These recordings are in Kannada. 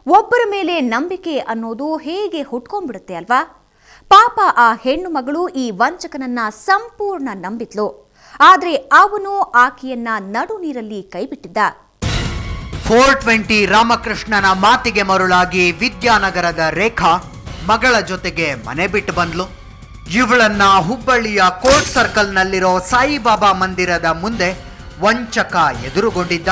ಒಬ್ಬರ ಮೇಲೆ ನಂಬಿಕೆ ಅನ್ನೋದು ಹೇಗೆ ಹುಟ್ಕೊಂಡ್ಬಿಡುತ್ತೆ ಅಲ್ವಾ? ಪಾಪ ಆ ಹೆಣ್ಣು ಮಗಳು ಈ ವಂಚಕನನ್ನ ಸಂಪೂರ್ಣ ನಂಬಿದ್ಲು. ಆದ್ರೆ ಅವನು ಆಕೆಯನ್ನ ನಡು ನೀರಲ್ಲಿ ಕೈಬಿಟ್ಟಿದ್ದ. 420 ರಾಮಕೃಷ್ಣನ ಮಾತಿಗೆ ಮರುಳಾಗಿ ವಿದ್ಯಾನಗರದ ರೇಖಾ ಮಗಳ ಜೊತೆಗೆ ಮನೆ ಬಿಟ್ಟು ಬಂದ್ಲು. ಇವಳನ್ನ ಹುಬ್ಬಳ್ಳಿಯ ಕೋರ್ಟ್ ಸರ್ಕಲ್ನಲ್ಲಿರೋ ಸಾಯಿಬಾಬಾ ಮಂದಿರದ ಮುಂದೆ ವಂಚಕ ಎದುರುಗೊಂಡಿದ್ದ.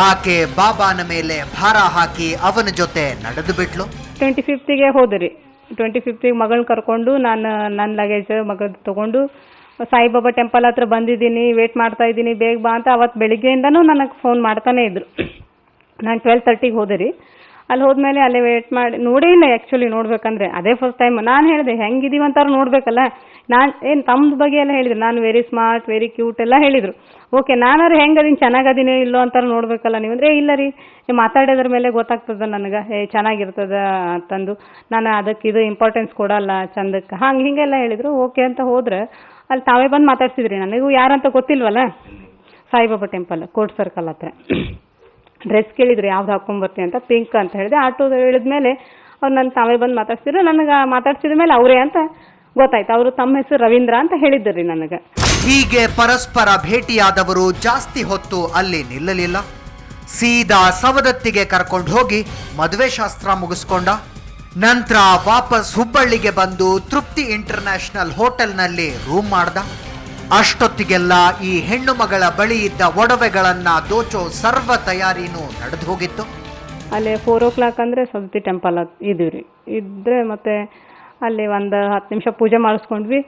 ಆಕೆ ಬಾಬಾನ ಮೇಲೆ ಭಾರ ಹಾಕಿ ಅವನ ಜೊತೆ ನಡೆದು ಬಿಟ್ಲು. 25ಗೆ ಹೋದ್ರಿ. 25ಗೆ ಮಗಳನ್ನ ಕರ್ಕೊಂಡು ನಾನು ನನ್ನ ಲಗೇಜ್ ಮಗಳದ್ದು ತಗೊಂಡು ಸಾಯಿಬಾಬಾ ಟೆಂಪಲ್ ಹತ್ರ ಬಂದಿದ್ದೀನಿ, ವೇಟ್ ಮಾಡ್ತಾ ಇದ್ದೀನಿ, ಬೇಗ ಬಾ ಅಂತ ಅವತ್ತು ಬೆಳಿಗ್ಗೆಯಿಂದನೂ ನನಗೆ ಫೋನ್ ಮಾಡ್ತಾನೆ ಇದ್ರು. ನಾನು 12:30ಗೆ ಹೋದೆ ರೀ. ಅಲ್ಲಿ ಹೋದ್ಮೇಲೆ ಅಲ್ಲೇ ವೇಟ್ ಮಾಡಿ ನೋಡೇ ಇಲ್ಲ. ಆ್ಯಕ್ಚುಲಿ ನೋಡ್ಬೇಕಂದ್ರೆ ಅದೇ ಫಸ್ಟ್ ಟೈಮ್. ನಾನು ಹೇಳಿದೆ ಹೆಂಗಿದೀವಿ ಅಂತಾರು ನೋಡ್ಬೇಕಲ್ಲ. ನಾನು ಏನು ತಮ್ಮದ ಬಗ್ಗೆ ಎಲ್ಲ ಹೇಳಿದ್ರು. ನಾನು ವೆರಿ ಸ್ಮಾರ್ಟ್, ವೆರಿ ಕ್ಯೂಟ್ ಎಲ್ಲ ಹೇಳಿದರು. ಓಕೆ, ನಾನಾರು ಹೆಂಗದೀನಿ, ಚೆನ್ನಾಗದೀನಿ ಇಲ್ಲೋ ಅಂತಾರು ನೋಡ್ಬೇಕಲ್ಲ ನೀವು. ಅಂದರೆ ಇಲ್ಲ ರೀ, ಮಾತಾಡೋದ್ರ ಮೇಲೆ ಗೊತ್ತಾಗ್ತದೆ ನನಗೆ, ಚೆನ್ನಾಗಿರ್ತದೆ ಅಂತಂದು. ನಾನು ಅದಕ್ಕೆ ಇದು ಇಂಪಾರ್ಟೆನ್ಸ್ ಕೊಡಲ್ಲ ಚಂದಕ್ಕೆ, ಹಂಗೆ ಹೀಗೆಲ್ಲ ಹೇಳಿದರು. ಓಕೆ ಅಂತ ಹೋದ್ರೆ ಅಲ್ಲಿ ತಾವೇ ಬಂದು ಮಾತಾಡ್ಸಿದ್ರಿ. ನನಗೂ ಯಾರಂತ ಗೊತ್ತಿಲ್ವಲ್ಲ. ಸಾಯಿಬಾಬಾ ಟೆಂಪಲ್ ಕೋರ್ಟ್ ಸರ್ಕಲ್ ಹತ್ರ. ಡ್ರೆಸ್ ಕೇಳಿದ್ರು ಯಾವ್ದು ಹಾಕ್ಕೊಂಬರ್ತೀನಿ ಅಂತ. ಪಿಂಕ್ ಅಂತ ಹೇಳಿದೆ. ಆಟೋದ ಹೇಳಿದ್ಮೇಲೆ ಅವ್ರು ನನ್ನ ತಾವೇ ಬಂದು ಮಾತಾಡ್ಸಿದ್ರು. ನನಗೆ ಮಾತಾಡ್ಸಿದ ಮೇಲೆ ಅವರೇ ಅಂತ ಗೊತ್ತಾಯ್ತು. ಅವರು ತಮ್ಮ ಹೆಸರು ರವೀಂದ್ರ ಅಂತ ಹೇಳಿದ್ರಿ ನನಗೆ. ಹೀಗೆ ಪರಸ್ಪರ ಭೇಟಿಯಾದವರು ಜಾಸ್ತಿ ಹೊತ್ತು ಅಲ್ಲಿ ನಿಲ್ಲಲಿಲ್ಲ. ಸೀದಾ ಸವದತ್ತಿಗೆ ಕರ್ಕೊಂಡು ಹೋಗಿ ಮದುವೆ ಶಾಸ್ತ್ರ ಮುಗಿಸ್ಕೊಂಡ. ನಂತರ ವಾಪಸ್ ಹುಬ್ಬಳ್ಳಿಗೆ ಬಂದು ತೃಪ್ತಿ ಇಂಟರ್ನ್ಯಾಷನಲ್ ಹೋಟೆಲ್ನಲ್ಲಿ ರೂಮ್ ಮಾಡ್ದ. ಅಷ್ಟೊತ್ತಿಗೆಲ್ಲ ಈ ಹೆಣ್ಣು ಮಗಳ ಬಳಿ ಇದ್ದ ಒಡವೆಗಳನ್ನ ದೋಚೋ ಸರ್ವ ತಯಾರಿನೂ ನಡೆದು ಹೋಗಿತ್ತು. ಅಲ್ಲಿ 4 ಅಂದರೆ ಸವದತ್ತಿ ಟೆಂಪಲ್ ಇದೀವಿ. ಇದ್ರೆ ಮತ್ತೆ ಅಲ್ಲಿ ಒಂದು 10 ನಿಮಿಷ ಪೂಜೆ ಮಾಡಿಸ್ಕೊಂಡ್ವಿ.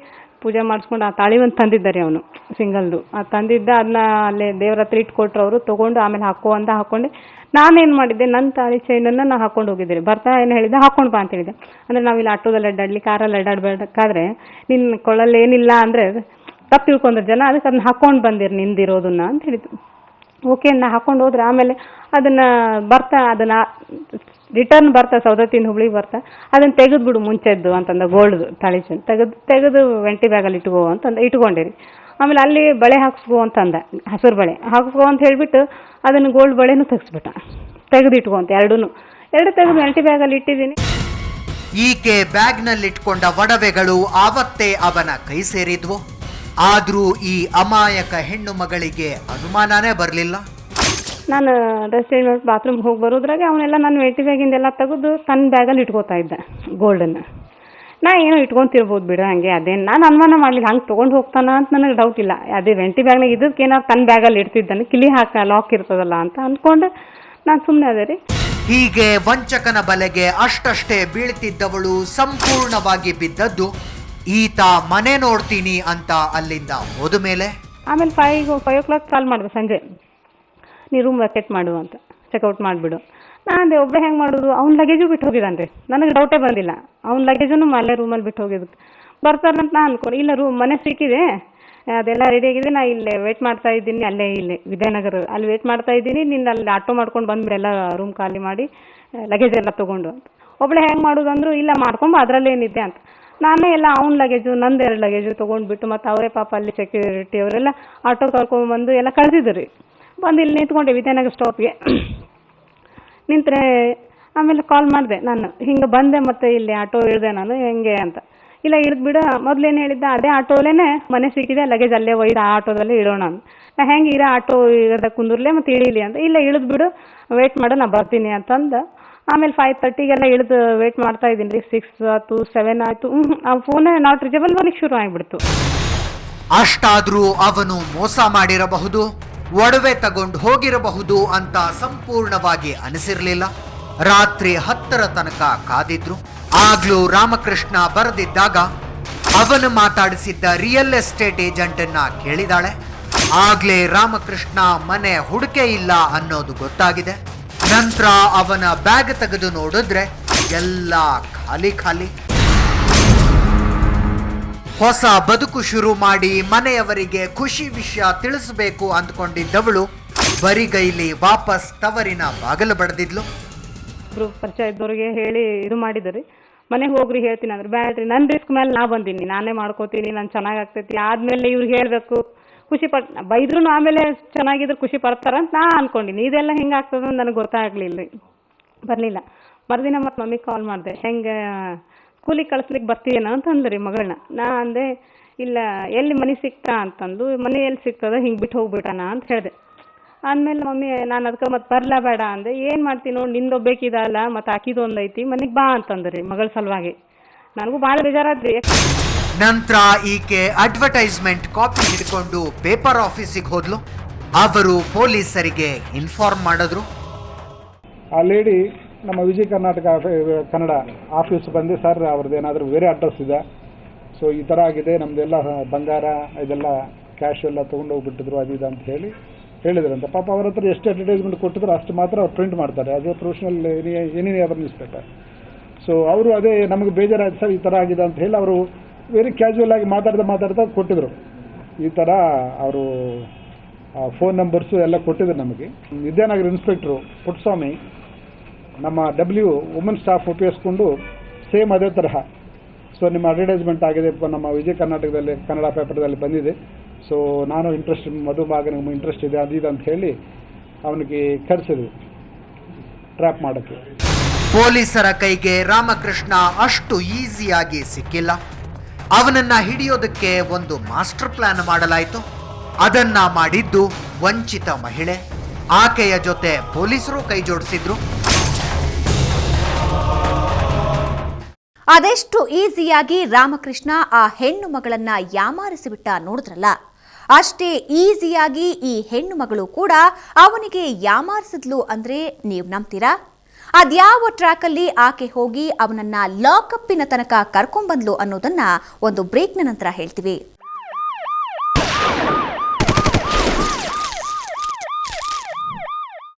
ಪೂಜೆ ಮಾಡಿಸ್ಕೊಂಡು ಆ ತಾಳಿ ಒಂದು ತಂದಿದ್ದಾರೆ ಅವನು ಸಿಂಗಲ್ದು. ಅದು ತಂದಿದ್ದ, ಅದನ್ನ ಅಲ್ಲಿ ದೇವ್ರ ಹತ್ರ ಇಟ್ಕೊಟ್ರು ಅವರು. ತೊಗೊಂಡು ಆಮೇಲೆ ಹಾಕೋ ಅಂತ ಹಾಕ್ಕೊಂಡೆ. ನಾನೇನು ಮಾಡಿದ್ದೆ, ನನ್ನ ತಾಳಿ ಚೈನನ್ನು ನಾನು ಹಾಕ್ಕೊಂಡು ಹೋಗಿದ್ದೀನಿ. ಬರ್ತಾ ಏನು ಹೇಳಿದ್ದೆ, ಹಾಕ್ಕೊಂಡು ಬಾ ಅಂತ ಹೇಳಿದೆ. ಅಂದರೆ ನಾವಿಲ್ಲಿ ಆಟೋದಲ್ಲಿ ಅಡ್ಡಾಡಲಿ, ಕಾರಲ್ಲಿ ಅಡ್ಡಾಡಬೇಕಾದ್ರೆ ನಿನ್ನ ಕೊಳ್ಳಲ್ಲಿ ಏನಿಲ್ಲ ಅಂದರೆ ತಪ್ಪು ತಿಳ್ಕೊಂಡ್ರೆ ಜನ, ಅದಕ್ಕೆ ಅದನ್ನ ಹಾಕ್ಕೊಂಡು ಬಂದಿರಿ ನಿಂದಿರೋದನ್ನ ಅಂತ ಹೇಳಿದ್ರು. ಓಕೆ, ನಾ ಹಾಕ್ಕೊಂಡು ಹೋದ್ರೆ ಆಮೇಲೆ ಅದನ್ನು ಅದನ್ನು ರಿಟರ್ನ್ ಬರ್ತಾ ಸವದತ್ತಿಯಿಂದ ಹುಬ್ಳಿಗೆ ಬರ್ತಾ ಅದನ್ನು ತೆಗೆದುಬಿಡು ಮುಂಚೆದ್ದು ಅಂತಂದ. ಗೋಲ್ಡ್ದು ತಾಳಿ ಚೈನ್ ತೆಗೆದು ವೆಂಟಿ ಬ್ಯಾಗಲ್ಲಿ ಇಟ್ಕೋ ಅಂತಂದ. ಇಟ್ಕೊಂಡಿರಿ. ಆಮೇಲೆ ಅಲ್ಲಿ ಬಳೆ ಹಾಕ್ಸ್ಕೋ ಅಂತಂದ, ಹಸಿರು ಬಳೆ ಹಾಕ್ಸ್ಕೋ ಅಂತ ಹೇಳಿಬಿಟ್ಟು ಅದನ್ನು ಗೋಲ್ಡ್ ಬಳೆನೂ ತೆಗೆಸ್ಬಿಟ್ಟ. ತೆಗೆದು ಇಟ್ಕೋ ಅಂತ ಎರಡು ತೆಗೆದು ವೆಂಟಿ ಬ್ಯಾಗಲ್ಲಿ ಇಟ್ಟಿದ್ದೀನಿ. ಈಕೆ ಬ್ಯಾಗ್ನಲ್ಲಿಟ್ಕೊಂಡ ಒಡವೆಗಳು ಆವತ್ತೇ ಅವನ ಕೈ ಸೇರಿದ್ವು. ಆದ್ರೂ ಈ ಅಮಾಯಕ ಹೆಣ್ಣು ಮಗಳಿಗೆ ಅನುಮಾನನೇ ಬರಲಿಲ್ಲ. ನಾನು ಡ್ರೆಸ್ ಚೇಂಜ್ ಮಾಡಿ ಬಾತ್ರೂಮ್ಗೆ ಹೋಗಿ ಬರೋದ್ರಾಗೆ ಅವನ್ನೆಲ್ಲ ನಾನು ವೆಂಟಿ ಬ್ಯಾಗಿಂದೆಲ್ಲ ತೆಗೆದು ತನ್ನ ಬ್ಯಾಗಲ್ಲಿ ಇಟ್ಕೋತಾ ಇದ್ದೆ ಗೋಲ್ಡನ್ನು. ನಾ ಏನೋ ಇಟ್ಕೊತಿರ್ಬೋದು ಬಿಡು, ಹಂಗೆ ಅದೇನು ನಾನು ಅನುಮಾನ ಮಾಡಲಿಲ್ಲ. ಹಂಗೆ ತೊಗೊಂಡು ಹೋಗ್ತಾನ ಅಂತ ನನಗೆ ಡೌಟ್ ಇಲ್ಲ. ಅದೇ ವೆಂಟಿ ಬ್ಯಾಗ್ನಾಗ ಇದಕ್ಕೆ ಏನಾದ್ರು ತನ್ನ ಬ್ಯಾಗಲ್ಲಿ ಇಡ್ತಿದ್ದಾನೆ, ಕಿಲಿ ಲಾಕ್ ಇರ್ತದಲ್ಲ ಅಂತ ಅಂದ್ಕೊಂಡು ನಾನು ಸುಮ್ಮನೆ ಅದೇ ರೀ. ಹೀಗೆ ವಂಚಕನ ಬಲೆಗೆ ಅಷ್ಟಷ್ಟೇ ಬೀಳ್ತಿದ್ದವಳು ಸಂಪೂರ್ಣವಾಗಿ ಬಿದ್ದದ್ದು ಈತ ಮನೆ ನೋಡ್ತೀನಿ ಅಂತ ಅಲ್ಲಿಂದ ಹೋದ ಮೇಲೆ. ಆಮೇಲೆ 5 ಕಾಲ್ ಮಾಡಿದೆ ಸಂಜೆ, ನೀ ರೂಮ್ ವೆಕೆಟ್ ಮಾಡು ಅಂತ, ಚೆಕ್ಔಟ್ ಮಾಡಿಬಿಡು. ನಾನು ಒಬ್ಬರೇ ಹೆಂಗೆ ಮಾಡೋದು, ಅವ್ನ ಲಗೇಜು ಬಿಟ್ಟು ಹೋಗಿದ್ದಾನೆ ರೀ. ನನಗೆ ಡೌಟೇ ಬಂದಿಲ್ಲ. ಅವ್ನ ಲಗೇಜನ್ನು ಅಲ್ಲೇ ರೂಮಲ್ಲಿ ಬಿಟ್ಟು ಹೋಗಿದ್ದಕ್ಕೆ ಬರ್ತಾರಂತ ನಾನು ಅನ್ಕೊಂಡು. ಇಲ್ಲ, ಮನೆ ಸಿಕ್ಕಿದೆ, ಅದೆಲ್ಲ ರೆಡಿ ಆಗಿದೆ, ನಾ ಇಲ್ಲೇ ವೇಟ್ ಮಾಡ್ತಾ ಇದ್ದೀನಿ, ಇಲ್ಲೇ ವಿದ್ಯಾನಗರ ಅಲ್ಲಿ ವೇಟ್ ಮಾಡ್ತಾ ಇದ್ದೀನಿ, ನಿನ್ನ ಅಲ್ಲಿ ಆಟೋ ಮಾಡ್ಕೊಂಡು ಬಂದ್ಬಿಡು, ಎಲ್ಲ ರೂಮ್ ಖಾಲಿ ಮಾಡಿ ಲಗೇಜ್ ಎಲ್ಲ ತೊಗೊಂಡು ಅಂತ. ಒಬ್ಬಳೆ ಹೆಂಗೆ ಮಾಡೋದು ಅಂದರು. ಇಲ್ಲ ಮಾಡ್ಕೊಂಡು ಅದರಲ್ಲೇನಿದೆ ಅಂತ. ನಾನೇ ಎಲ್ಲ ಅವ್ನ ಲಗೇಜು ನಂದು 2 ಲಗೇಜು ತೊಗೊಂಡ್ಬಿಟ್ಟು ಮತ್ತು ಅವರೇ ಪಾಪ ಅಲ್ಲಿ ಸೆಕ್ಯೂರಿಟಿ ಅವರೆಲ್ಲ ಆಟೋ ಕರ್ಕೊಂಡ್ಬಂದು ಎಲ್ಲ ಕಳೆದಿದ್ರು ರೀ. ಬಂದು ಇಲ್ಲಿ ನಿಂತ್ಕೊಂಡೆ ವಿದ್ಯಾನಗರ ಸ್ಟಾಪ್ಗೆ ನಿಂತರೆ. ಆಮೇಲೆ ಕಾಲ್ ಮಾಡಿದೆ ನಾನು, ಹಿಂಗೆ ಬಂದೆ ಮತ್ತು ಇಲ್ಲಿ ಆಟೋ ಇಳಿದೆ ನಾನು, ಹೆಂಗೆ ಅಂತ. ಇಲ್ಲ, ಇಳಿದ್ಬಿಡು, ಮೊದಲೇನು ಹೇಳಿದ್ದ ಅದೇ ಆಟೋಲೇನೆ ಮನೆ ಸಿಕ್ಕಿದೆ, ಲಗೇಜ್ ಅಲ್ಲೇ ಒಯ್ದು ಆ ಆಟೋದಲ್ಲೇ ಇಡೋಣ ಅಂತ. ನಾ ಹೆಂಗೆ ಆಟೋ ಇರದ ಕುಂದರ್ಲೆ ಮತ್ತು ಇಳೀಲಿ ಅಂತ. ಇಲ್ಲ, ಇಳಿದ್ಬಿಡು, ವೇಟ್ ಮಾಡು, ನಾ ಬರ್ತೀನಿ ಅಂತಂದು. ಆಮೇಲೆ 5:30ಗೆಲ್ಲ ಇಳಿದು ವೇಟ್ ಮಾಡ್ತಾ ಇದ್ದೀನಿ ರೀ. 6 ಆಯ್ತು, 7 ಆಯಿತು. ಆ ಫೋನೇ ನಾಟ್ ರೀಚಬಲ್ ಬರ್ಲಿಕ್ಕೆ ಶುರು ಆಗಿಬಿಡ್ತು. ಅಷ್ಟಾದ್ರೂ ಅವನು ಮೋಸ ಮಾಡಿರಬಹುದು, ಒಡವೆ ತಗೊಂಡು ಹೋಗಿರಬಹುದು ಅಂತ ಸಂಪೂರ್ಣವಾಗಿ ಅನಿಸಿರ್ಲಿಲ್ಲ. ರಾತ್ರಿ 10ರ ತನಕ ಕಾದಿದ್ರು. ಆಗ್ಲೂ ರಾಮಕೃಷ್ಣ ಬರೆದಿದ್ದಾಗ ಅವನು ಮಾತಾಡಿಸಿದ್ದ ರಿಯಲ್ ಎಸ್ಟೇಟ್ ಏಜೆಂಟನ್ನ ಕೇಳಿದಾಳೆ. ಆಗ್ಲೇ ರಾಮಕೃಷ್ಣ ಮನೆ ಹುಡುಕೆ ಇಲ್ಲ ಅನ್ನೋದು ಗೊತ್ತಾಗಿದೆ. ನಂತರ ಅವನ ಬ್ಯಾಗ್ ತೆಗೆದು ನೋಡಿದ್ರೆ ಎಲ್ಲ ಖಾಲಿ. ಹೊಸ ಬದುಕು ಶುರು ಮಾಡಿ ಮನೆಯವರಿಗೆ ಖುಷಿ ವಿಷಯ ತಿಳಿಸಬೇಕು ಅಂದ್ಕೊಂಡಿದ್ದವಳು ಬರಿಗೈಲಿ ವಾಪಸ್ ತವರಿನ ಬಾಗಲು ಬಡ್ದಿದ್ಲು. ಪರಿಚಯ ಇದ್ದವ್ರಿಗೆ ಹೇಳಿ ಇದು ಮಾಡಿದ್ರಿ. ಮನೆಗೆ ಹೋಗ್ರಿ ಹೇಳ್ತೀನಿ ಅಂದ್ರೆ, ಬ್ಯಾಡ್ರಿ, ನನ್ನ ರಿಸ್ಕ್ ಮೇಲೆ ನಾ ಬಂದೀನಿ, ನಾನೇ ಮಾಡ್ಕೋತೀನಿ, ನಾನು ಚೆನ್ನಾಗಾಗ್ತೈತಿ. ಆದಮೇಲೆ ಇವ್ರಿಗೆ ಹೇಳಬೇಕು, ಖುಷಿ ಬೈದ್ರು ಆಮೇಲೆ ಚೆನ್ನಾಗಿದ್ರು ಖುಷಿ ಪಡ್ತಾರಂತ ನಾ ಅನ್ಕೊಂಡಿನಿ. ಇದೆಲ್ಲ ಹೆಂಗಾಗ್ತದೆ ನನಗೆ ಗೊತ್ತಾಗಲಿಲ್ಲ, ಬರಲಿಲ್ಲ. ಮರುದಿನ ಮತ್ತು ಮಮ್ಮಿಗೆ ಕಾಲ್ ಮಾಡಿದೆ, ಹೆಂಗೆ ಸ್ಕೂಲಿಗೆ ಕಳಿಸ್ಲಿಕ್ಕೆ ಬರ್ತೀಯೇನೋ ಅಂತ ಅಂದ್ರಿ ಮಗಳನ್ನ. ನಾ ಅಂದೆ ಇಲ್ಲ, ಎಲ್ಲಿ ಮನೆ ಸಿಕ್ತಾ ಅಂತಂದು, ಮನೆ ಎಲ್ಲಿ ಸಿಗ್ತದ ಹಿಂಗೆ ಬಿಟ್ಟು ಹೋಗ್ಬಿಟ್ಟಣ ಅಂತ ಹೇಳಿದೆ. ಆದಮೇಲೆ ಮಮ್ಮಿ ನಾನು ಅದಕ್ಕೆ ಮತ್ತೆ ಬರಲಾ ಬೇಡ ಅಂದೆ. ಏನು ಮಾಡ್ತೀನಿ ನೋಡಿ, ನಿಂದೊಬ್ಬೇಕಿದಲ್ಲ ಮತ್ತು ಆಕಿದು ಒಂದು ಐತಿ, ಮನೆಗೆ ಬಾ ಅಂತಂದ್ರಿ ಮಗಳ ಸಲುವಾಗಿ. ನನಗೂ ಭಾಳ ಬೇಜಾರಾದ್ರಿ. ನಂತರ ಈಕೆ ಅಡ್ವರ್ಟೈಸ್ಮೆಂಟ್ ಕಾಪಿ ಹಿಡ್ಕೊಂಡು ಪೇಪರ್ ಆಫೀಸಿಗೆ ಹೋದ್ಲು. ಅವರು ಪೊಲೀಸರಿಗೆ ಇನ್ಫಾರ್ಮ್ ಮಾಡಿದ್ರು. ಆ ಲೇಡಿ ನಮ್ಮ ವಿಜಯ ಕರ್ನಾಟಕ ಕನ್ನಡ ಆಫೀಸ್ ಬಂದು, ಸರ್ ಅವ್ರದ್ದು ಏನಾದರೂ ಬೇರೆ ಅಡ್ರೆಸ್ ಇದೆ, ಸೊ ಈ ಥರ ಆಗಿದೆ, ನಮ್ಮದೆಲ್ಲ ಬಂಗಾರ ಇದೆಲ್ಲ ಕ್ಯಾಶ್ ಎಲ್ಲ ತೊಗೊಂಡು ಹೋಗ್ಬಿಟ್ಟಿದ್ರು ಅದು ಇದು ಅಂತ ಹೇಳಿದ್ರಂತೆ. ಪಾಪ ಅವ್ರ ಹತ್ರ ಎಷ್ಟು ಅಡ್ವರ್ಟೈಸ್ಮೆಂಟ್ ಕೊಟ್ಟಿದ್ರು ಅಷ್ಟು ಮಾತ್ರ ಅವ್ರು ಪ್ರಿಂಟ್ ಮಾಡ್ತಾರೆ, ಅದೇ professional any other news paper. So ಅವರು ಅದೇ ನಮಗೆ ಬೇಜಾರಾಯ್ತು ಸರ್, ಈ ಥರ ಆಗಿದೆ ಅಂತ ಹೇಳಿ ಅವರು ವೆರಿ ಕ್ಯಾಶುವಲ್ ಆಗಿ ಮಾತಾಡ್ತಾ ಕೊಟ್ಟಿದ್ರು. ಈ ಥರ ಅವರು ಫೋನ್ ನಂಬರ್ಸು ಎಲ್ಲ ಕೊಟ್ಟಿದ್ರು ನಮಗೆ. ವಿದ್ಯಾನಗರ ಇನ್ಸ್ಪೆಕ್ಟ್ರು ಪುಟ್ಟಸ್ವಾಮಿ ನಮ್ಮ ವುಮೆನ್ ಸ್ಟಾಫ್ ಉಪಯೋಗಿಸ್ಕೊಂಡು ಸೇಮ್ ಅದೇ ತರಹ, ಸೊ ನಿಮ್ಮ ಅಡ್ವರ್ಟೈಸ್ಮೆಂಟ್ ಆಗಿದೆ ನಮ್ಮ ವಿಜಯ ಕರ್ನಾಟಕದಲ್ಲಿ ಕನ್ನಡ ಪೇಪರ್ದಲ್ಲಿ ಬಂದಿದೆ, ಸೊ ನಾನು ಮಧುಮಗನಿಗೆ ಇಂಟ್ರೆಸ್ಟ್ ಇದೆ ಅದು ಇದು ಅಂತ ಹೇಳಿ ಅವನಿಗೆ ಕರೆಸಿದ್ವಿ ಟ್ರ್ಯಾಪ್ ಮಾಡೋಕ್ಕೆ. ಪೊಲೀಸರ ಕೈಗೆ ರಾಮಕೃಷ್ಣ ಅಷ್ಟು ಈಸಿಯಾಗಿ ಸಿಕ್ಕಿಲ್ಲ. ಅವನನ್ನ ಹಿಡಿಯೋದಕ್ಕೆ ಒಂದು ಮಾಸ್ಟರ್ ಪ್ಲಾನ್ ಮಾಡಲಾಯಿತು. ಅದನ್ನ ಮಾಡಿದ್ದು ವಂಚಿತ ಮಹಿಳೆ. ಆಕೆಯ ಜೊತೆ ಪೊಲೀಸರು ಕೈ ಜೋಡಿಸಿದ್ರು. ಅದೆಷ್ಟು ಈಸಿಯಾಗಿ ರಾಮಕೃಷ್ಣ ಆ ಹೆಣ್ಣು ಮಗಳನ್ನ ಯಾಮಾರಿಸಿಬಿಟ್ಟ ನೋಡಿದ್ರಲ್ಲ, ಅಷ್ಟೇ ಈಸಿಯಾಗಿ ಈ ಹೆಣ್ಣು ಮಗಳು ಕೂಡ ಅವನಿಗೆ ಯಾಮಾರಿಸಿದ್ಲು ಅಂದ್ರೆ ನೀವು ನಂಬ್ತೀರಾ? ಅದ್ಯಾವ ಟ್ರ್ಯಾಕಲ್ಲಿ ಆಕೆ ಹೋಗಿ ಅವನನ್ನ ಲಾಕಪ್ಪಿನ ತನಕ ಕರ್ಕೊಂಡ್ಬಂದ್ಲು ಅನ್ನೋದನ್ನ ಒಂದು ಬ್ರೇಕ್ನ ನಂತರ ಹೇಳ್ತೀವಿ.